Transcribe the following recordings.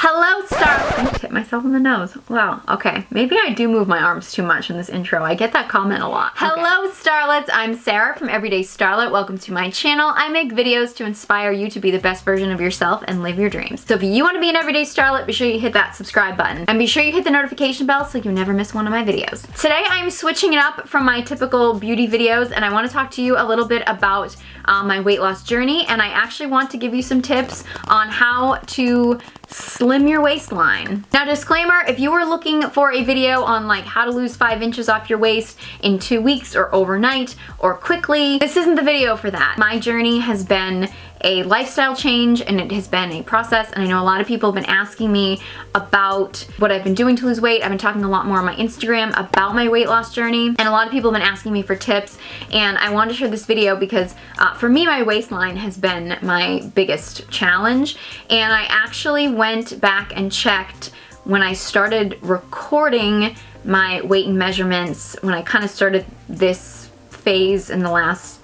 Hello, Starlet. I hit myself in the nose. Wow, okay. Maybe I do move my arms too much in this intro. I get that comment a lot. Okay. Hello, Starlets. I'm Sarah from Everyday Starlet. Welcome to my channel. I make videos to inspire you to be the best version of yourself and live your dreams. So if you want to be an Everyday Starlet, be sure you hit that subscribe button. And be sure you hit the notification bell so you never miss one of my videos. Today, I'm switching it up from my typical beauty videos, and I want to talk to you a little bit about my weight loss journey, and I actually want to give you some tips on how to slim your waistline. Now, disclaimer, if you were looking for a video on like how to lose 5 inches off your waist in 2 weeks or overnight or quickly, this isn't the video for that. My journey has been a lifestyle change and it has been a process, and I know a lot of people have been asking me about what I've been doing to lose weight. I've been talking a lot more on my Instagram about my weight loss journey, and a lot of people have been asking me for tips, and I wanted to share this video because for me, my waistline has been my biggest challenge, and I actually went back and checked when I started recording my weight and measurements, when I kind of started this phase in the last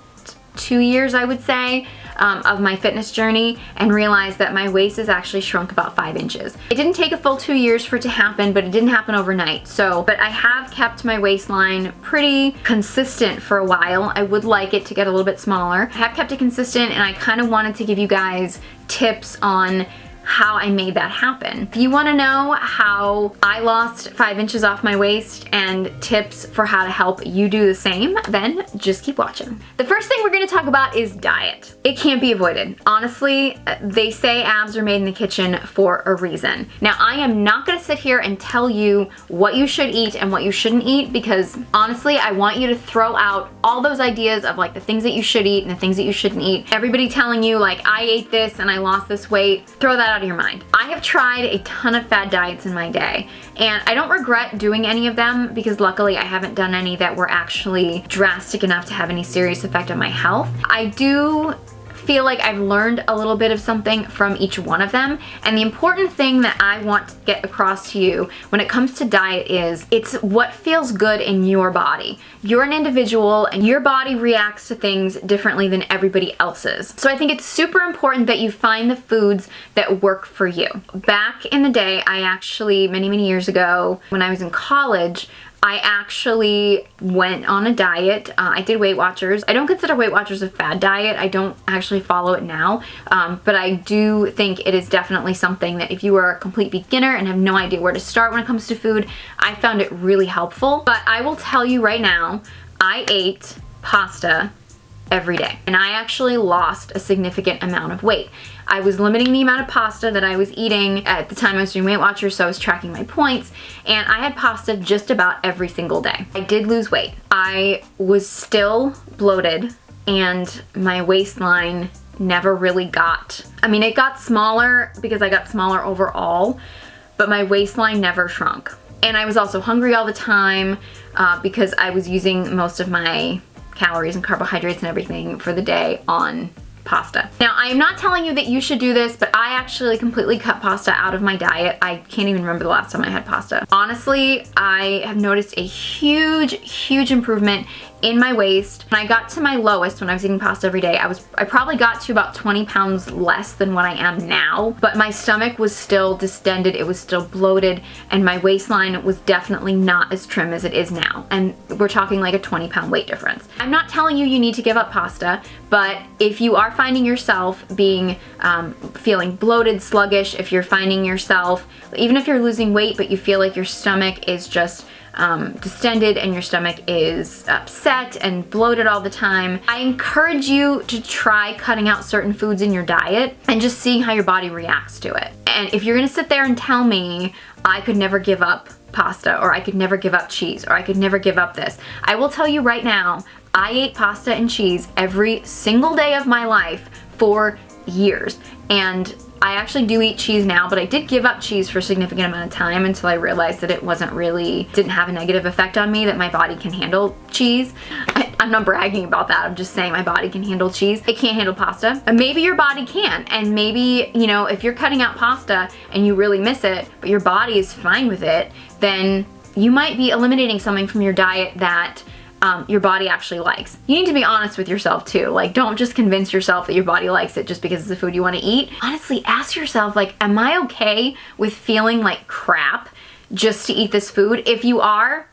2 years, I would say, of my fitness journey, and realized that my waist has actually shrunk about 5 inches. It didn't take a full 2 years for it to happen, but it didn't happen overnight. But I have kept my waistline pretty consistent for a while. I would like it to get a little bit smaller. I have kept it consistent, and I kind of wanted to give you guys tips on how I made that happen. If you want to know how I lost 5 inches off my waist and tips for how to help you do the same, then just keep watching. The first thing we're going to talk about is diet. It can't be avoided. Honestly, they say abs are made in the kitchen for a reason. Now, I am not going to sit here and tell you what you should eat and what you shouldn't eat, because honestly, I want you to throw out all those ideas of like the things that you should eat and the things that you shouldn't eat. Everybody telling you like, I ate this and I lost this weight, throw that out of your mind. I have tried a ton of fad diets in my day, and I don't regret doing any of them because luckily I haven't done any that were actually drastic enough to have any serious effect on my health. I do feel like I've learned a little bit of something from each one of them, and the important thing that I want to get across to you when it comes to diet is it's what feels good in your body. You're an individual and your body reacts to things differently than everybody else's. So I think it's super important that you find the foods that work for you. Back in the day, I actually, many years ago, when I was in college, I actually went on a diet. I did Weight Watchers. I don't consider Weight Watchers a fad diet. I don't actually follow it now, but I do think it is definitely something that if you are a complete beginner and have no idea where to start when it comes to food, I found it really helpful. But I will tell you right now, I ate pasta every day, and I actually lost a significant amount of weight. I was limiting the amount of pasta that I was eating. At the time I was doing Weight Watchers, so I was tracking my points, and I had pasta just about every single day. I did lose weight. I was still bloated, and my waistline never really got, I mean, it got smaller because I got smaller overall, but my waistline never shrunk. And I was also hungry all the time because I was using most of my calories and carbohydrates and everything for the day on pasta. Now, I am not telling you that you should do this, but I actually completely cut pasta out of my diet. I can't even remember the last time I had pasta. Honestly, I have noticed a huge improvement in my waist. When I got to my lowest when I was eating pasta every day, I probably got to about 20 pounds less than what I am now, but my stomach was still distended, it was still bloated, and my waistline was definitely not as trim as it is now. And we're talking like a 20-pound weight difference. I'm not telling you need to give up pasta, but if you are finding yourself being, feeling bloated, sluggish, if you're finding yourself, even if you're losing weight, but you feel like your stomach is just distended and your stomach is upset and bloated all the time, I encourage you to try cutting out certain foods in your diet and just seeing how your body reacts to it. And if you're gonna sit there and tell me I could never give up pasta, or I could never give up cheese, or I could never give up this, I will tell you right now, I ate pasta and cheese every single day of my life for years. And I actually do eat cheese now, but I did give up cheese for a significant amount of time until I realized that it didn't have a negative effect on me, that my body can handle cheese. I'm not bragging about that, I'm just saying my body can handle cheese. It can't handle pasta. And maybe your body can, and maybe, you know, if you're cutting out pasta and you really miss it, but your body is fine with it, then you might be eliminating something from your diet that your body actually likes. You need to be honest with yourself too. Like, don't just convince yourself that your body likes it just because it's the food you want to eat. Honestly, ask yourself, like, am I okay with feeling like crap just to eat this food? If you are,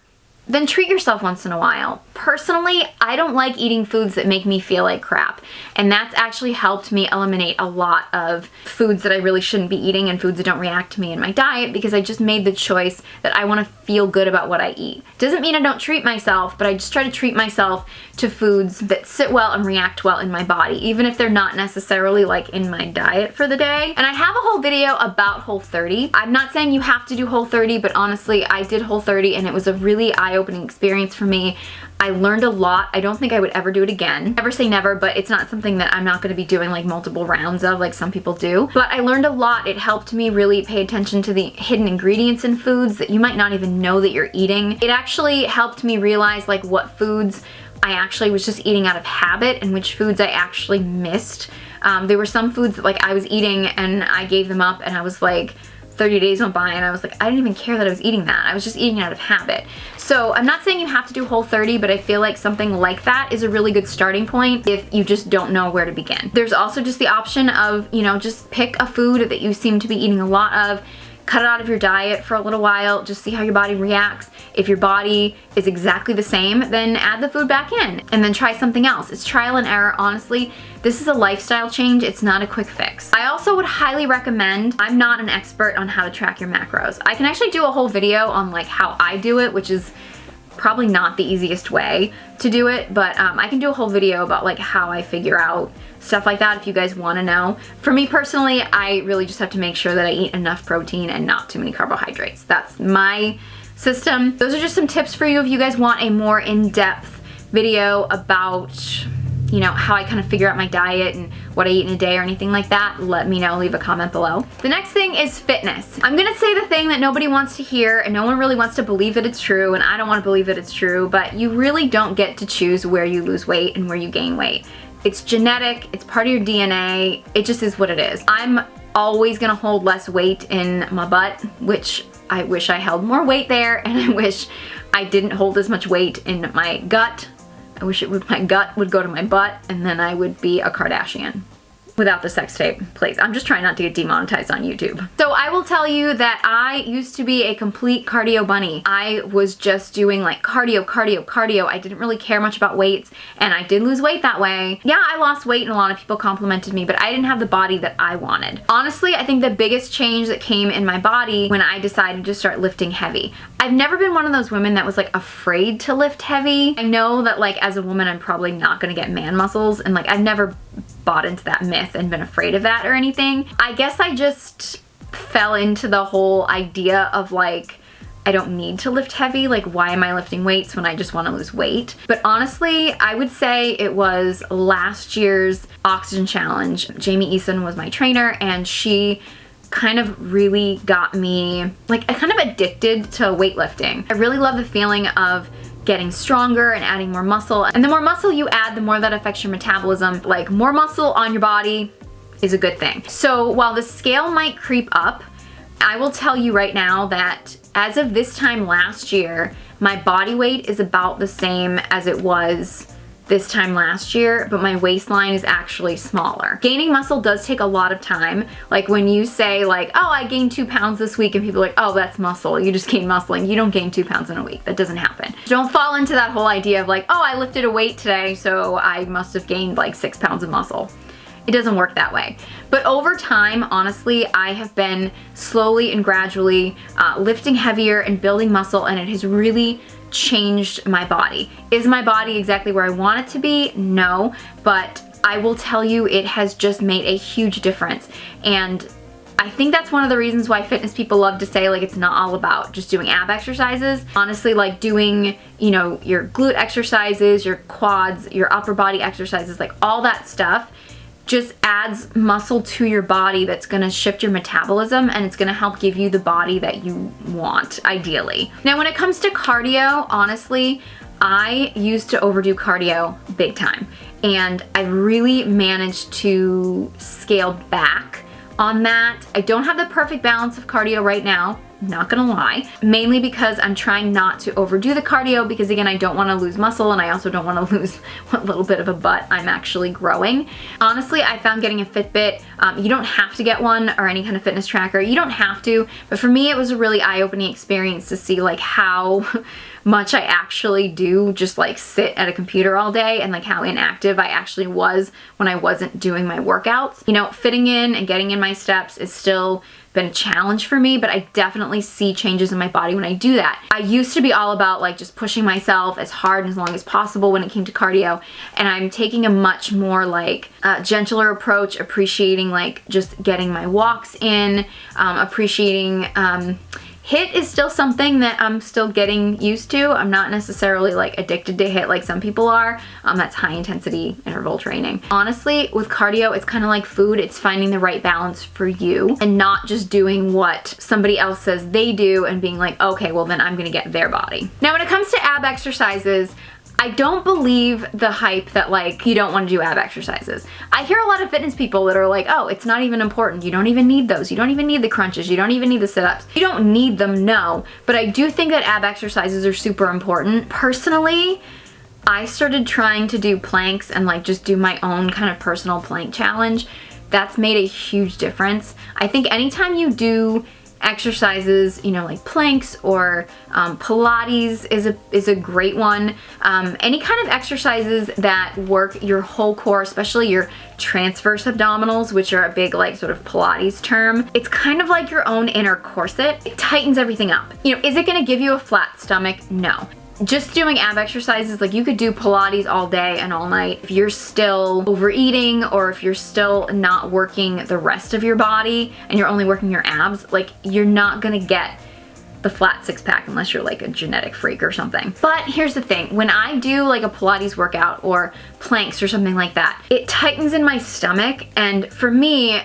then treat yourself once in a while. Personally, I don't like eating foods that make me feel like crap. And that's actually helped me eliminate a lot of foods that I really shouldn't be eating and foods that don't react to me in my diet, because I just made the choice that I want to feel good about what I eat. Doesn't mean I don't treat myself, but I just try to treat myself to foods that sit well and react well in my body, even if they're not necessarily like in my diet for the day. And I have a whole video about Whole30. I'm not saying you have to do Whole30, but honestly, I did Whole30 and it was a really eye-opening experience for me. I learned a lot. I don't think I would ever do it again. Never say never, but it's not something that I'm not going to be doing like multiple rounds of like some people do. But I learned a lot. It helped me really pay attention to the hidden ingredients in foods that you might not even know that you're eating. It actually helped me realize like what foods I actually was just eating out of habit and which foods I actually missed. There were some foods that like I was eating and I gave them up, and I was like, 30 days went by and I was like, I didn't even care that I was eating that. I was just eating it out of habit. So I'm not saying you have to do Whole30, but I feel like something like that is a really good starting point if you just don't know where to begin. There's also just the option of, you know, just pick a food that you seem to be eating a lot of, cut it out of your diet for a little while, just see how your body reacts. If your body is exactly the same, then add the food back in and then try something else. It's trial and error, honestly. This is a lifestyle change, it's not a quick fix. I also would highly recommend, I'm not an expert on how to track your macros. I can actually do a whole video on like how I do it, which is probably not the easiest way to do it, but I can do a whole video about like how I figure out stuff like that if you guys want to know. For me personally, I really just have to make sure that I eat enough protein and not too many carbohydrates. That's my system. Those are just some tips for you if you guys want a more in-depth video about, you know, how I kind of figure out my diet and what I eat in a day or anything like that. Let me know, leave a comment below. The next thing is fitness. I'm gonna say the thing that nobody wants to hear and no one really wants to believe that it's true, and I don't want to believe that it's true, but you really don't get to choose where you lose weight and where you gain weight. It's genetic, it's part of your DNA, it just is what it is. I'm always gonna hold less weight in my butt, which I wish I held more weight there, and I wish I didn't hold as much weight in my gut. I wish my gut would go to my butt, and then I would be a Kardashian. Without the sex tape, please. I'm just trying not to get demonetized on YouTube. So I will tell you that I used to be a complete cardio bunny. I was just doing like cardio, cardio, cardio. I didn't really care much about weights, and I did lose weight that way. Yeah, I lost weight and a lot of people complimented me, but I didn't have the body that I wanted. Honestly, I think the biggest change that came in my body when I decided to start lifting heavy. I've never been one of those women that was like afraid to lift heavy. I know that like as a woman, I'm probably not gonna get man muscles, and like I've never bought into that myth and been afraid of that or anything. I guess I just fell into the whole idea of like, I don't need to lift heavy. Like, why am I lifting weights when I just want to lose weight? But honestly, I would say it was last year's Oxygen Challenge. Jamie Eason was my trainer, and she kind of really got me like kind of addicted to weightlifting. I really love the feeling of getting stronger and adding more muscle. And the more muscle you add, the more that affects your metabolism. Like, more muscle on your body is a good thing. So while the scale might creep up, I will tell you right now that as of this time last year, my body weight is about the same as it was this time last year, but my waistline is actually smaller. Gaining muscle does take a lot of time. Like when you say like, oh, I gained 2 pounds this week, and people are like, oh, that's muscle. You just gained muscle, and you don't gain 2 pounds in a week. That doesn't happen. Don't fall into that whole idea of like, oh, I lifted a weight today, so I must have gained like 6 pounds of muscle. It doesn't work that way. But over time, honestly, I have been slowly and gradually lifting heavier and building muscle, and it has really changed my body. Is my body exactly where I want it to be? No, but I will tell you it has just made a huge difference. And I think that's one of the reasons why fitness people love to say like it's not all about just doing ab exercises. Honestly, like doing, you know, your glute exercises, your quads, your upper body exercises, like all that stuff just adds muscle to your body that's gonna shift your metabolism, and it's gonna help give you the body that you want, ideally. Now, when it comes to cardio, honestly, I used to overdo cardio big time, and I really managed to scale back on that. I don't have the perfect balance of cardio right now. not gonna lie, mainly because I'm trying not to overdo the cardio because again, I don't wanna lose muscle and I also don't wanna lose what little bit of a butt I'm actually growing. Honestly, I found getting a Fitbit, you don't have to get one or any kind of fitness tracker, you don't have to, but for me it was a really eye-opening experience to see like how much I actually do just like sit at a computer all day and like how inactive I actually was when I wasn't doing my workouts. You know, fitting in and getting in my steps is still been a challenge for me, but I definitely see changes in my body when I do that. I used to be all about like just pushing myself as hard and as long as possible when it came to cardio, and I'm taking a much more like gentler approach, appreciating like just getting my walks in, appreciating HIIT is still something that I'm still getting used to. I'm not necessarily like addicted to HIIT like some people are. That's high intensity interval training. Honestly, with cardio, it's kind of like food. It's finding the right balance for you and not just doing what somebody else says they do and being like, okay, well then I'm gonna get their body. Now, when it comes to ab exercises, I don't believe the hype that like you don't want to do ab exercises. I hear a lot of fitness people that are like, oh, it's not even important. You don't even need those. You don't even need the crunches. You don't even need the sit-ups. You don't need them, no. But I do think that ab exercises are super important. Personally, I started trying to do planks and like just do my own kind of personal plank challenge. That's made a huge difference. I think anytime you do exercises, you know, like planks or Pilates is a great one. Any kind of exercises that work your whole core, especially your transverse abdominals, which are a big like sort of Pilates term. It's kind of like your own inner corset. It tightens everything up. You know, is it gonna give you a flat stomach? No. Just doing ab exercises, like you could do Pilates all day and all night. If you're still overeating or if you're still not working the rest of your body and you're only working your abs, like you're not gonna get the flat six-pack unless you're like a genetic freak or something. But here's the thing, when I do like a Pilates workout or planks or something like that, it tightens in my stomach, and for me,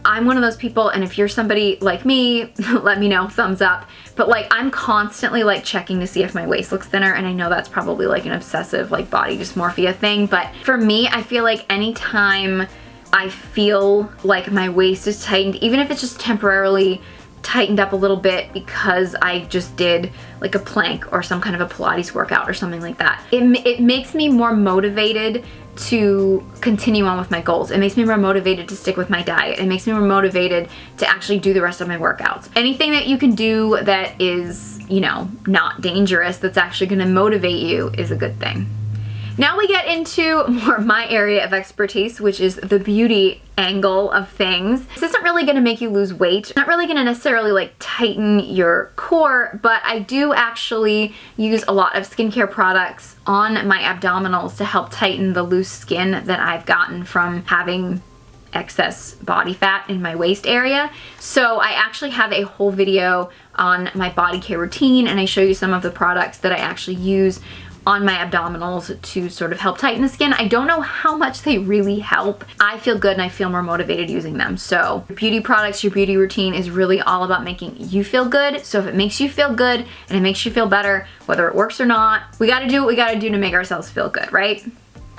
I'm one of those people, and if you're somebody like me, let me know, thumbs up. But like I'm constantly like checking to see if my waist looks thinner, and I know that's probably like an obsessive like body dysmorphia thing, but for me, I feel like anytime I feel like my waist is tightened, even if it's just temporarily tightened up a little bit because I just did like a plank or some kind of a Pilates workout or something like that, it makes me more motivated to continue on with my goals. It makes me more motivated to stick with my diet. It makes me more motivated to actually do the rest of my workouts. Anything that you can do that is, you know, not dangerous, that's actually gonna motivate you is a good thing. Now we get into more my area of expertise, which is the beauty angle of things. This isn't really gonna make you lose weight. It's not really gonna necessarily like tighten your core, but I do actually use a lot of skincare products on my abdominals to help tighten the loose skin that I've gotten from having excess body fat in my waist area. So I actually have a whole video on my body care routine, and I show you some of the products that I actually use on my abdominals to sort of help tighten the skin. I don't know how much they really help. I feel good and I feel more motivated using them. So beauty products, your beauty routine is really all about making you feel good. So if it makes you feel good and it makes you feel better, whether it works or not, we gotta do what we gotta do to make ourselves feel good, right?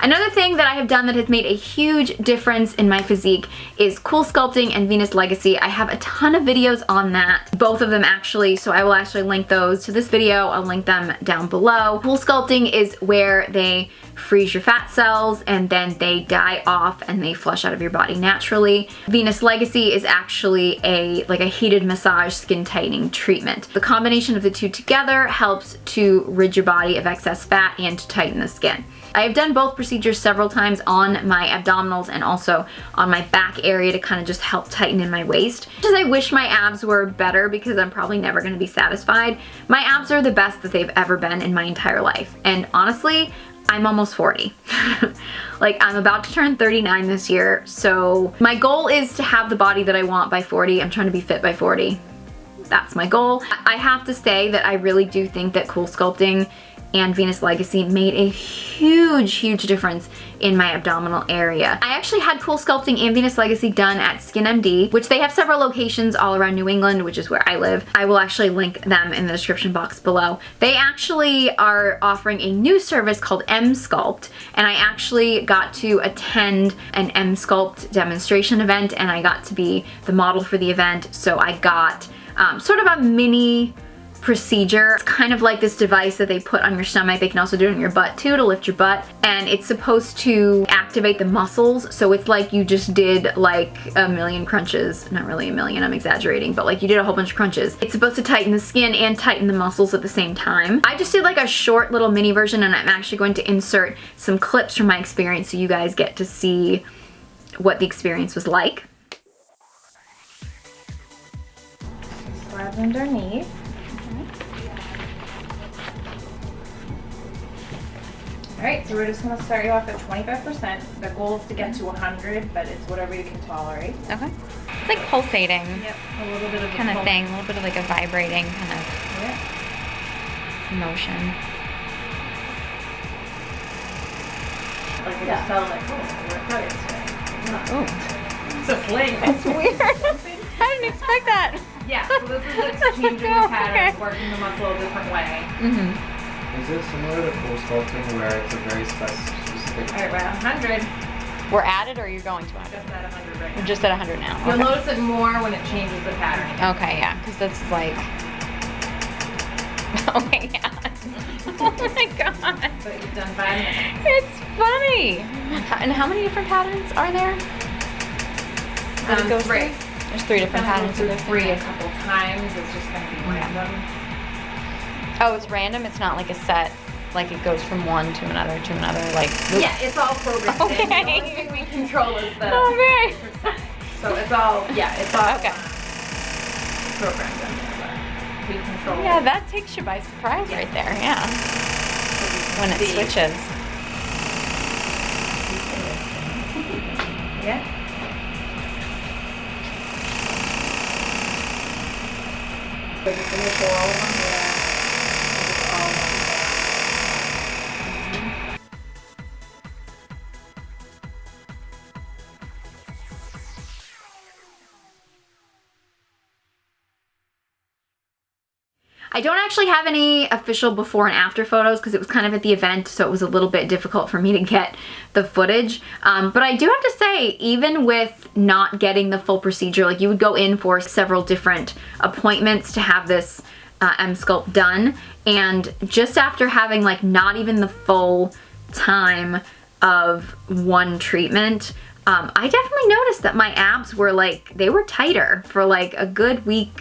Another thing that I have done that has made a huge difference in my physique is Cool Sculpting and Venus Legacy. I have a ton of videos on that, both of them actually, so I will actually link those to this video. I'll link them down below. Cool Sculpting is where they freeze your fat cells and then they die off and they flush out of your body naturally. Venus Legacy is actually like a heated massage skin tightening treatment. The combination of the two together helps to rid your body of excess fat and to tighten the skin. I have done both procedures several times on my abdominals and also on my back area to kind of just help tighten in my waist. Just I wish my abs were better because I'm probably never going to be satisfied. My abs are the best that they've ever been in my entire life. And honestly, I'm almost 40. Like I'm about to turn 39 this year. So my goal is to have the body that I want by 40. I'm trying to be fit by 40. That's my goal. I have to say that I really do think that Cool Sculpting and Venus Legacy made a huge difference in my abdominal area. I actually had Cool Sculpting and Venus Legacy done at SkinMD, which they have several locations all around New England, which is where I live. I will actually link them in the description box below. They actually are offering a new service called Emsculpt, and I actually got to attend an Emsculpt demonstration event, and I got to be the model for the event, so I got sort of a mini procedure. It's kind of like this device that they put on your stomach. They can also do it on your butt too, to lift your butt. And it's supposed to activate the muscles. So it's like you just did like a million crunches. Not really a million, I'm exaggerating, but like you did a whole bunch of crunches. It's supposed to tighten the skin and tighten the muscles at the same time. I just did like a short little mini version, and I'm actually going to insert some clips from my experience so you guys get to see what the experience was like. Slabs underneath. Alright, so we're just going to start you off at 25%. The goal is to get to 100, but it's whatever you can tolerate. Okay. It's like pulsating. Yep, a little bit of kind of thing, a little bit of like a vibrating kind of motion. Like it just felt like, oh, we're out today. Oh. It's a fling. That's weird. I didn't expect that. Yeah, so this is like changing the pattern, working the muscle a different way. Mm-hmm. Is it similar to pole sculpting where it's a very specific? Alright, we're at 100. We're at it, or you're going to 100? Just at 100 right now. We're just at 100 now. You'll Okay. notice it more when it changes the pattern again. Okay, yeah, because that's like... Oh my god. Oh my god. But you've done 5 minutes. It's funny. And how many different patterns are there? That it goes 3. through? There's 3 different patterns. Through 3 a couple times. It's just going to be random. Oh, it's random? It's not like a set, like it goes from one to another, like... Oops. Yeah, it's all programmed. Okay. The only thing we control is the Okay. percentage. So it's all, yeah, it's all Okay. programmed in there, but we control Yeah, it. that takes you by surprise right there, yeah. So we can When it see. switches. Yeah. So just gonna pour all one there. Just all one there. I don't actually have any official before and after photos because it was kind of at the event, so it was a little bit difficult for me to get the footage. But I do have to say, even with not getting the full procedure, like you would go in for several different appointments to have this Emsculpt done, and just after having like not even the full time of one treatment, I definitely noticed that my abs were like, they were tighter for like a good week,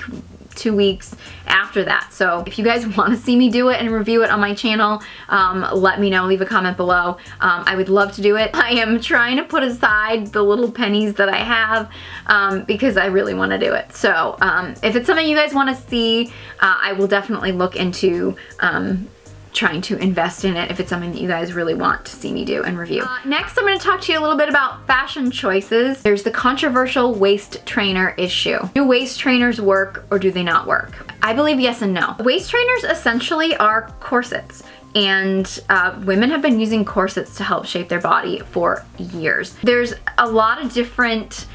2 weeks after that. So if you guys want to see me do it and review it on my channel, let me know, leave a comment below. I would love to do it. I am trying to put aside the little pennies that I have because I really want to do it. So if it's something you guys want to see, I will definitely look into trying to invest in it if it's something that you guys really want to see me do and review. Next, I'm going to talk to you a little bit about fashion choices. There's the controversial waist trainer issue. Do waist trainers work or do they not work? I believe yes and no. Waist trainers essentially are corsets, and women have been using corsets to help shape their body for years. There's a lot of different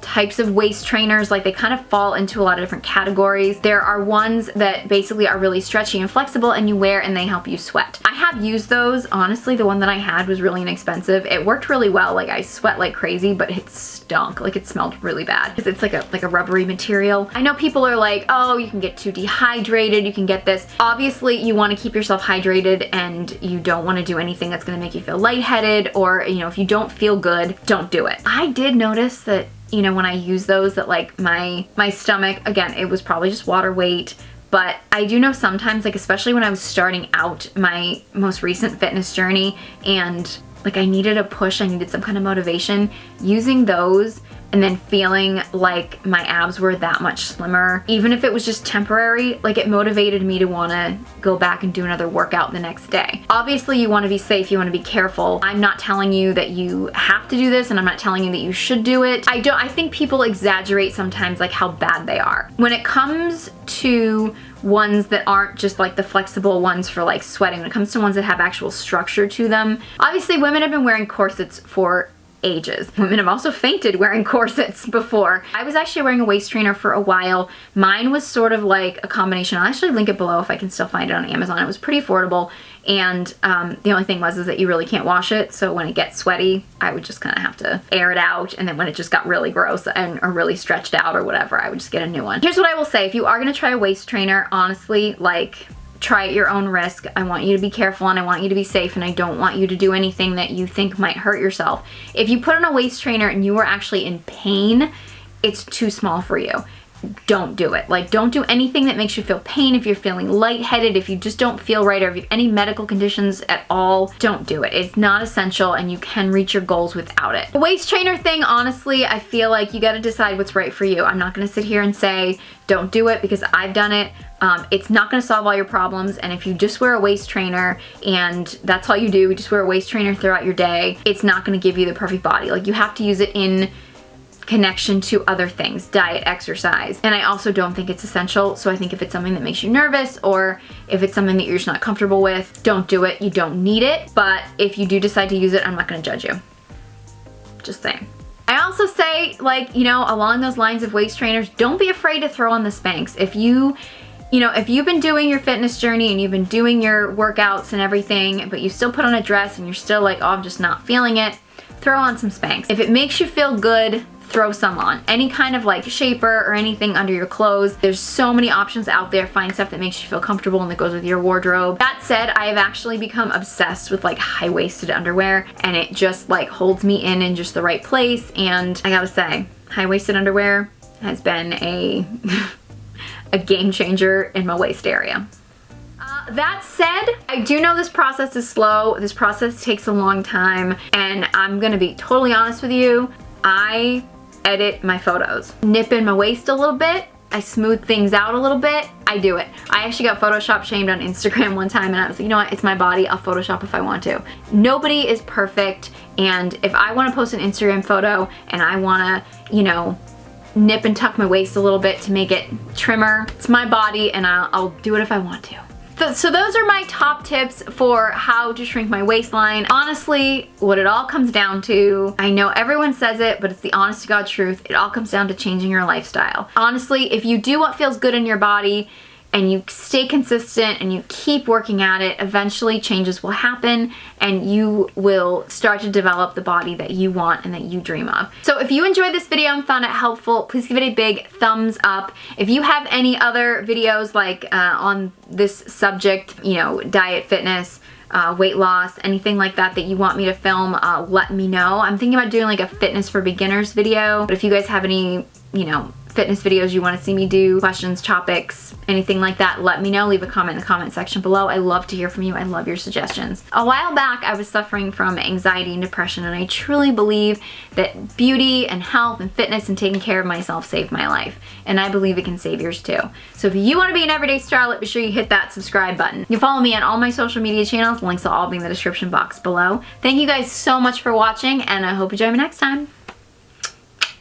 types of waist trainers, like they kind of fall into a lot of different categories. There are ones that basically are really stretchy and flexible and you wear and they help you sweat. I have used those. Honestly, the one that I had was really inexpensive. It worked really well. Like I sweat like crazy, but it stunk. Like it smelled really bad because it's like a rubbery material. I know people are like, oh, you can get too dehydrated, you can get this. Obviously, you want to keep yourself hydrated and you don't want to do anything that's going to make you feel lightheaded, or, you know, if you don't feel good, don't do it. I did notice that, you know, when I use those, that like my stomach, again, it was probably just water weight, but I do know sometimes, like especially when I was starting out my most recent fitness journey and like I needed a push, I needed some kind of motivation, using those and then feeling like my abs were that much slimmer, even if it was just temporary, like it motivated me to want to go back and do another workout the next day. Obviously, you want to be safe, you want to be careful. I'm not telling you that you have to do this, and I'm not telling you that you should do it. I think people exaggerate sometimes like how bad they are. When it comes to ones that aren't just like the flexible ones for like sweating, when it comes to ones that have actual structure to them, obviously women have been wearing corsets for ages. Women have also fainted wearing corsets before. I was actually wearing a waist trainer for a while. Mine was sort of like a combination. I'll actually link it below if I can still find it on Amazon. It was pretty affordable, and the only thing was is that you really can't wash it, so when it gets sweaty, I would just kind of have to air it out, and then when it just got really gross or really stretched out or whatever, I would just get a new one. Here's what I will say. If you are gonna try a waist trainer, honestly, like, try at your own risk. I want you to be careful and I want you to be safe, and I don't want you to do anything that you think might hurt yourself. If you put on a waist trainer and you are actually in pain, it's too small for you. Don't do it. Like, don't do anything that makes you feel pain. If you're feeling lightheaded, if you just don't feel right, or if you have any medical conditions at all, don't do it. It's not essential, and you can reach your goals without it. The waist trainer thing, honestly, I feel like you got to decide what's right for you. I'm not going to sit here and say don't do it because I've done it. It's not going to solve all your problems, and if you just wear a waist trainer and that's all you do, you just wear a waist trainer throughout your day, it's not going to give you the perfect body. Like, you have to use it in connection to other things, diet, exercise, and I also don't think it's essential. So I think if it's something that makes you nervous, or if it's something that you're just not comfortable with, don't do it. You don't need it, but if you do decide to use it, I'm not going to judge you. Just saying. I also say, like, you know, along those lines of waist trainers, don't be afraid to throw on the Spanx. If you've been doing your fitness journey and you've been doing your workouts and everything, but you still put on a dress and you're still like, oh, I'm just not feeling it, throw on some Spanx. If it makes you feel good, throw some on. Any kind of like shaper or anything under your clothes. There's so many options out there. Find stuff that makes you feel comfortable and that goes with your wardrobe. That said, I have actually become obsessed with like high-waisted underwear, and it just like holds me in just the right place. And I gotta say, high-waisted underwear has been a game changer in my waist area. That said, I do know this process is slow. This process takes a long time, and I'm gonna be totally honest with you. I edit my photos, nip in my waist a little bit, I smooth things out a little bit, I do it. I actually got Photoshop shamed on Instagram one time, and I was like, you know what, it's my body, I'll Photoshop if I want to. Nobody is perfect, and if I want to post an Instagram photo and I want to, you know, nip and tuck my waist a little bit to make it trimmer, it's my body, and I'll do it if I want to. So those are my top tips for how to shrink my waistline. Honestly, what it all comes down to, I know everyone says it, but it's the honest to God truth, it all comes down to changing your lifestyle. Honestly, if you do what feels good in your body, and you stay consistent and you keep working at it, eventually changes will happen and you will start to develop the body that you want and that you dream of. So if you enjoyed this video and found it helpful, please give it a big thumbs up. If you have any other videos like on this subject, you know, diet, fitness, weight loss, anything like that that you want me to film, let me know. I'm thinking about doing like a fitness for beginners video, but if you guys have any, you know, fitness videos you want to see me do, questions, topics, anything like that, let me know. Leave a comment in the comment section below. I love to hear from you. I love your suggestions. A while back, I was suffering from anxiety and depression, and I truly believe that beauty and health and fitness and taking care of myself saved my life. And I believe it can save yours too. So if you want to be an everyday starlet, be sure you hit that subscribe button. You can follow me on all my social media channels. Links will all be in the description box below. Thank you guys so much for watching, and I hope you join me next time.